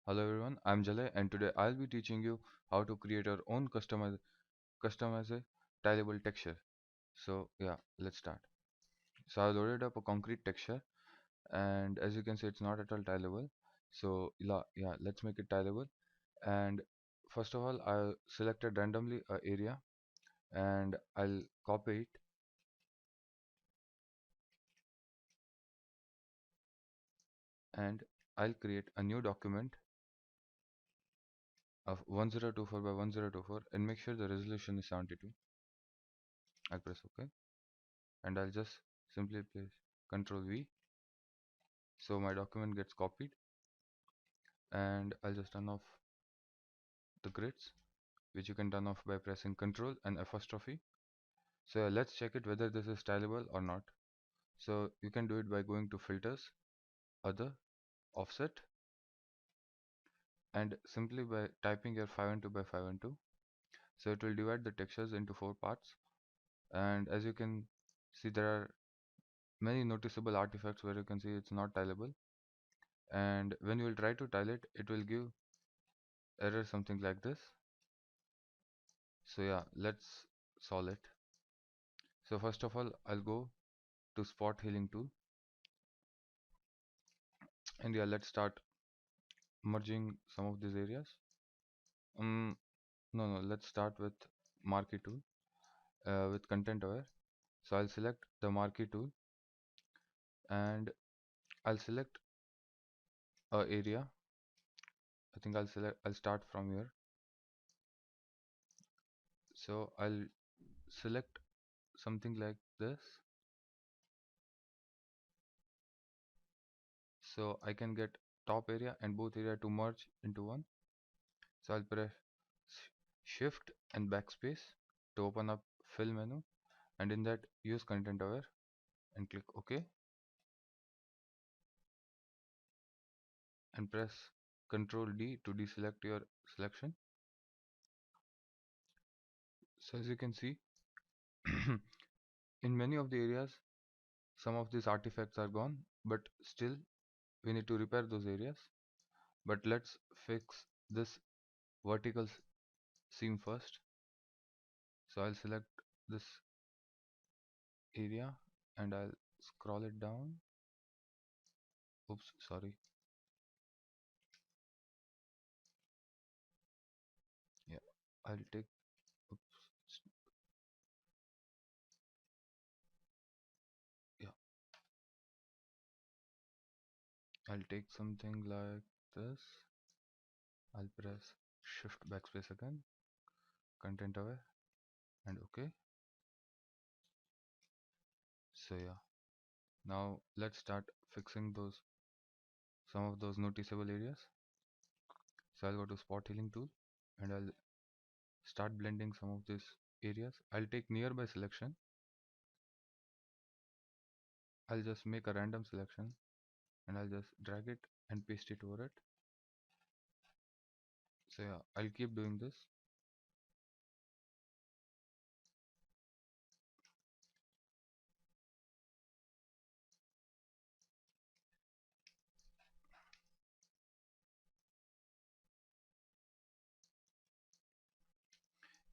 Hello everyone, I'm Jalay and today I'll be teaching you how to create your own customize tileable texture. So yeah, let's start. So I loaded up a concrete texture and as you can see it's not at all tileable. So yeah, let's make it tileable. And first of all I selected randomly a area and I'll copy it and I'll create a new document of 1024 by 1024 and make sure the resolution is 72. I'll press OK and I'll just simply place Control V so my document gets copied, and I'll just turn off the grids, which you can turn off by pressing Control and apostrophe. So yeah, let's check it whether this is stylable or not. So you can do it by going to filters, other, offset, and simply by typing your 512 by 512. So it will divide the textures into 4 parts, and as you can see there are many noticeable artifacts where you can see it's not tileable, and when you will try to tile it, it will give error something like this. So yeah, let's solve it. So first of all, I'll go to spot healing tool, and yeah, let's start merging some of these areas. um no, let's start with marquee tool, with content aware. So I'll select the marquee tool and I'll select a area. I think I'll start from here. So I'll select something like this so I can get top area and both area to merge into one. So I'll press shift and backspace to open up fill menu, and in that use content aware and click OK and press Ctrl D to deselect your selection. So as you can see, in many of the areas some of these artifacts are gone, but still we need to repair those areas. But let's fix this vertical seam first. So I'll select this area and I'll scroll it down. Oops, sorry. Yeah, I'll take oops, yeah, I'll take something like this. I'll press shift backspace again, content aware, and OK. So yeah, now let's start fixing those some of those noticeable areas. So I'll go to spot healing tool and I'll start blending some of these areas. I'll take nearby selection. I'll just make a random selection and I'll just drag it and paste it over it. So yeah, I'll keep doing this.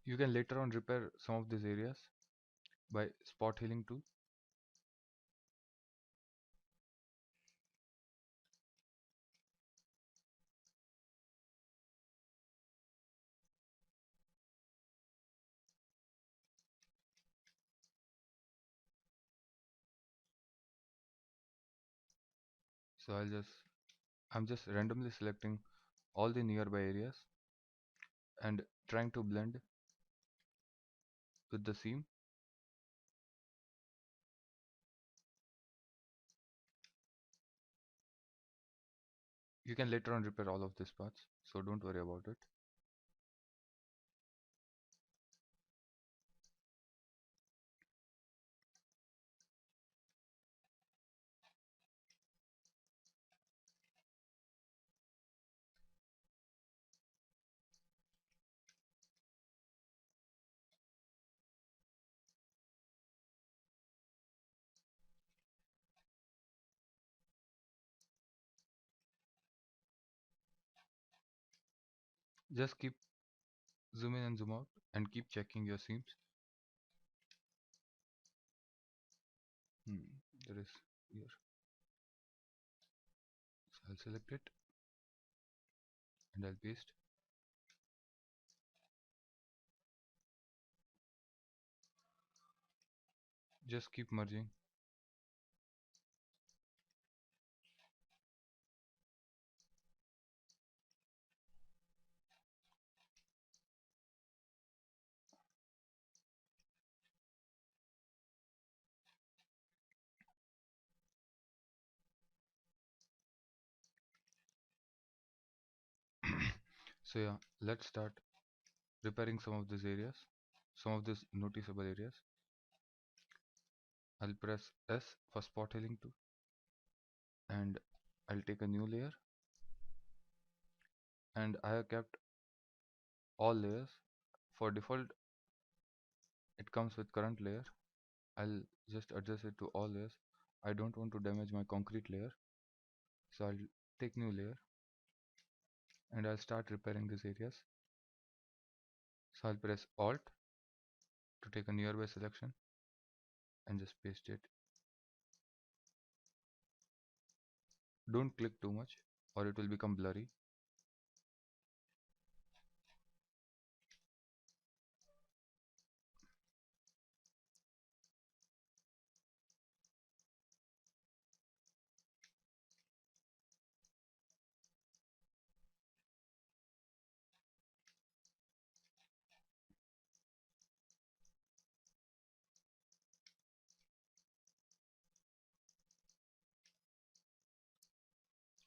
You can later on repair some of these areas by spot healing tool. So I'm just randomly selecting all the nearby areas and trying to blend with the seam. You can later on repair all of these parts, so don't worry about it. Just keep zoom in and zoom out and keep checking your seams. There is here. So I'll select it and I'll paste. Just keep merging. So yeah, let's start repairing some of these areas, some of these noticeable areas. I'll press S for spot healing too, and I'll take a new layer, and I have kept all layers. For default, it comes with current layer. I'll just adjust it to all layers. I don't want to damage my concrete layer, so I'll take new layer and I'll start repairing these areas. So I'll press Alt to take a nearby selection and just paste it. Don't click too much or it will become blurry.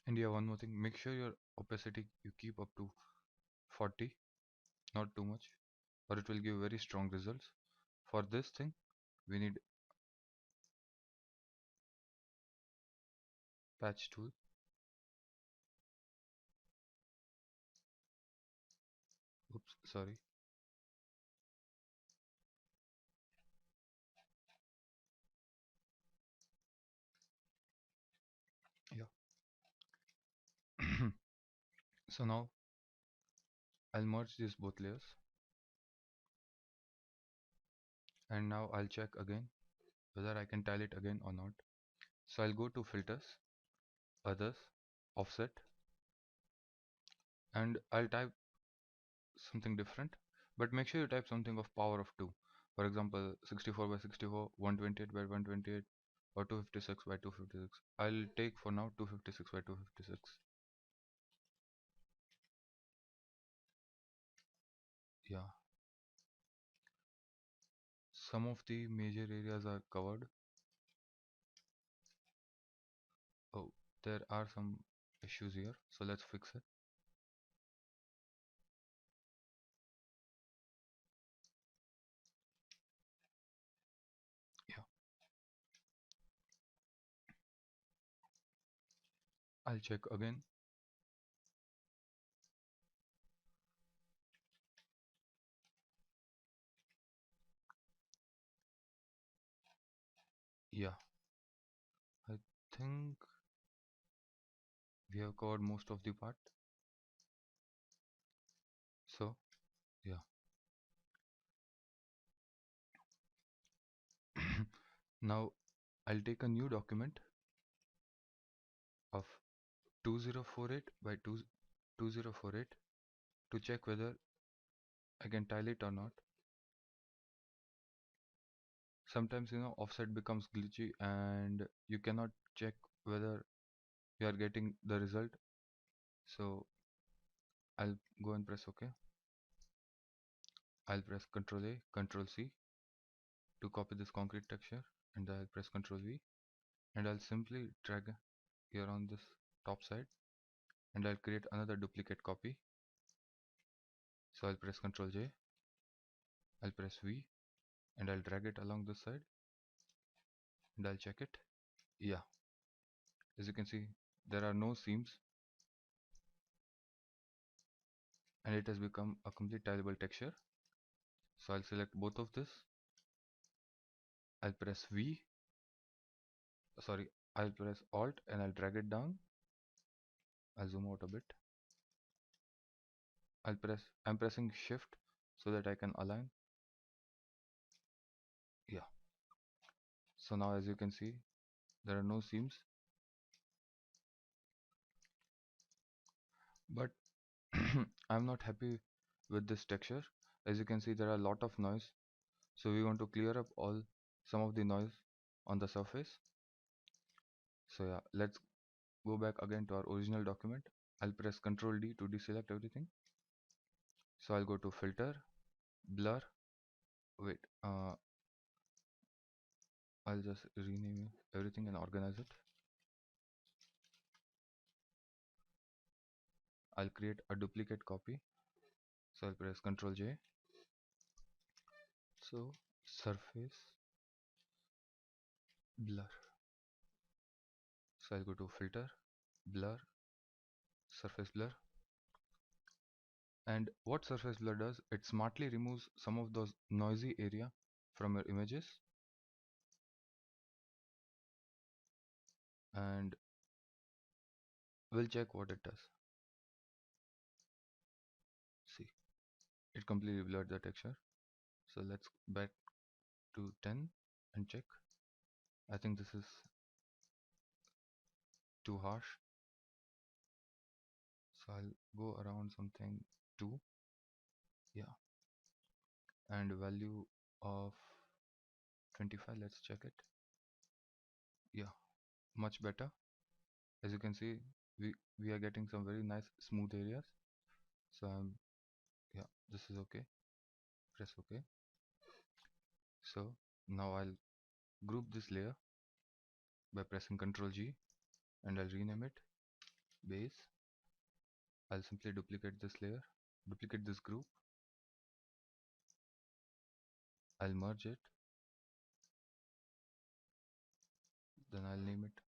And yeah, one more thing, make sure your opacity you keep up to 40, not too much, or it will give very strong results. For this thing, we need patch tool. Oops, sorry. Yeah. So now I'll merge these both layers, and now I'll check again whether I can tile it again or not. So I'll go to filters, others, offset, and I'll type something different, but make sure you type something of power of 2. For example, 64 by 64, 128 by 128, or 256 by 256. I'll take for now 256 by 256. Yeah, some of the major areas are covered. Oh, there are some issues here, so let's fix it. Yeah, I'll check again. Yeah, I think we have covered most of the part. So yeah. Now I'll take a new document of 2048 by 2048 to check whether I can tile it or not. Sometimes offset becomes glitchy and you cannot check whether you are getting the result. So I'll go and press OK. I'll press Ctrl A, Ctrl C to copy this concrete texture, and I'll press Ctrl V, and I'll simply drag here on this top side, and I'll create another duplicate copy. So I'll press Ctrl J, I'll press V, and I'll drag it along this side, and I'll check it. Yeah, as you can see, there are no seams, and it has become a complete tileable texture. So I'll select both of this. I'll press V, sorry, I'll press Alt and I'll drag it down. I'll zoom out a bit. I'm pressing shift so that I can align. Yeah. So now as you can see, there are no seams, but I'm not happy with this texture. As you can see, there are a lot of noise. So we want to clear up some of the noise on the surface. So yeah, let's go back again to our original document. I'll press Ctrl D to deselect everything. So I'll go to filter, blur. Wait, I'll just rename everything and organize it. I'll create a duplicate copy. So I'll press Ctrl J. So surface, blur. So I'll go to filter, blur, surface blur. And what surface blur does, it smartly removes some of those noisy area from your images. And we'll check what it does. See, it completely blurred the texture. So let's back to 10 and check. I think this is too harsh. So I'll go around something 2. Yeah. And value of 25, let's check it. Yeah, much better. As you can see, we are getting some very nice smooth areas. So yeah, this is okay. Press OK. So now I'll group this layer by pressing Ctrl G, and I'll rename it base. I'll simply duplicate this layer, duplicate this group. I'll merge it. Then I'll name it.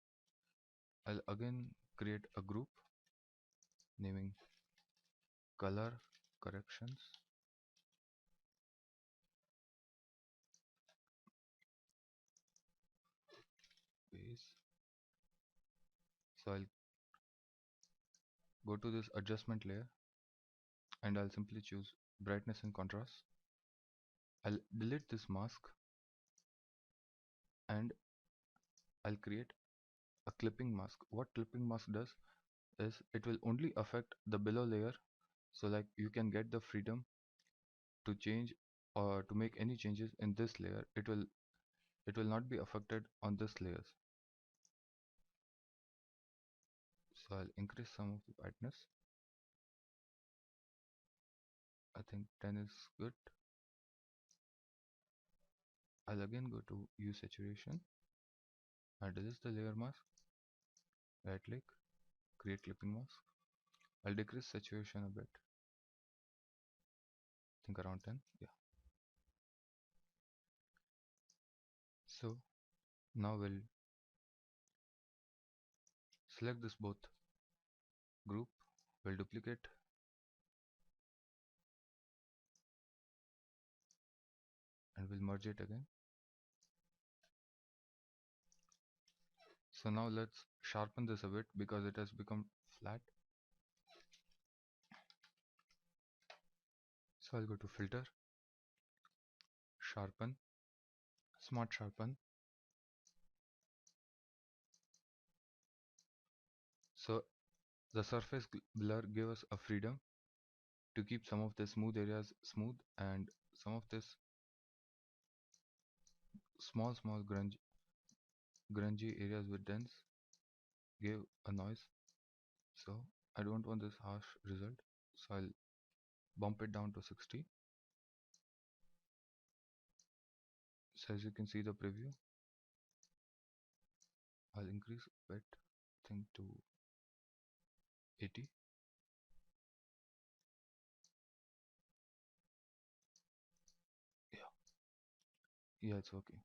I'll again create a group naming color corrections. Base. So I'll go to this adjustment layer and I'll simply choose brightness and contrast. I'll delete this mask and I'll create a clipping mask. What clipping mask does is it will only affect the below layer, so like you can get the freedom to change or to make any changes in this layer. It will not be affected on this layers. So I'll increase some of the brightness. I think 10 is good. I'll again go to use saturation. I'll delete the layer mask, right click, create clipping mask. I'll decrease saturation a bit, I think around 10. Yeah. So now we'll select this both group, we'll duplicate, and we'll merge it again. So now let's sharpen this a bit because it has become flat. So I'll go to filter, sharpen, smart sharpen. So the surface blur gave us a freedom to keep some of the smooth areas smooth and some of this small grungy areas with dense gave a noise. So I don't want this harsh result, so I'll bump it down to 60. So as you can see the preview, I'll increase a bit, I think to 80. Yeah, yeah, it's okay.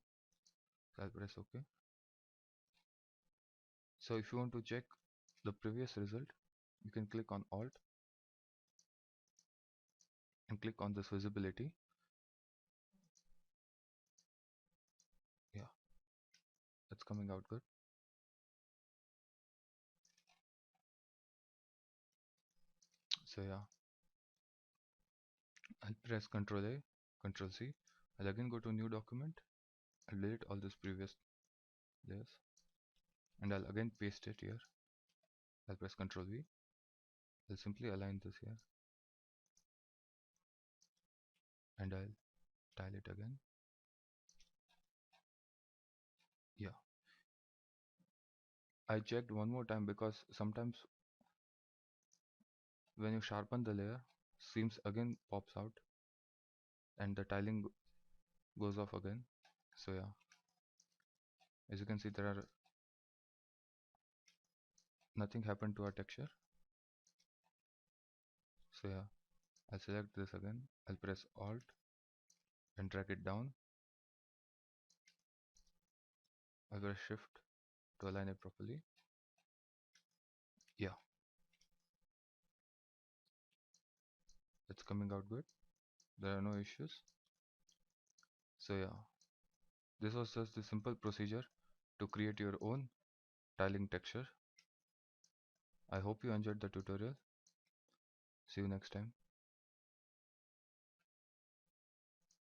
So I'll press OK. So if you want to check the previous result, you can click on Alt and click on this visibility. Yeah, it's coming out good. So yeah, I'll press Ctrl A, Ctrl C. I'll again go to new document. I'll delete all these previous layers and I'll again paste it here. I'll press Ctrl V. I'll simply align this here and I'll tile it again. Yeah, I checked one more time because sometimes when you sharpen the layer, seams again pops out and the tiling goes off again. So yeah, as you can see, there are nothing happened to our texture. So yeah, I'll select this again. I'll press Alt and drag it down. I'll press Shift to align it properly. Yeah, it's coming out good. There are no issues. So yeah, this was just the simple procedure to create your own tiling texture. I hope you enjoyed the tutorial. See you next time.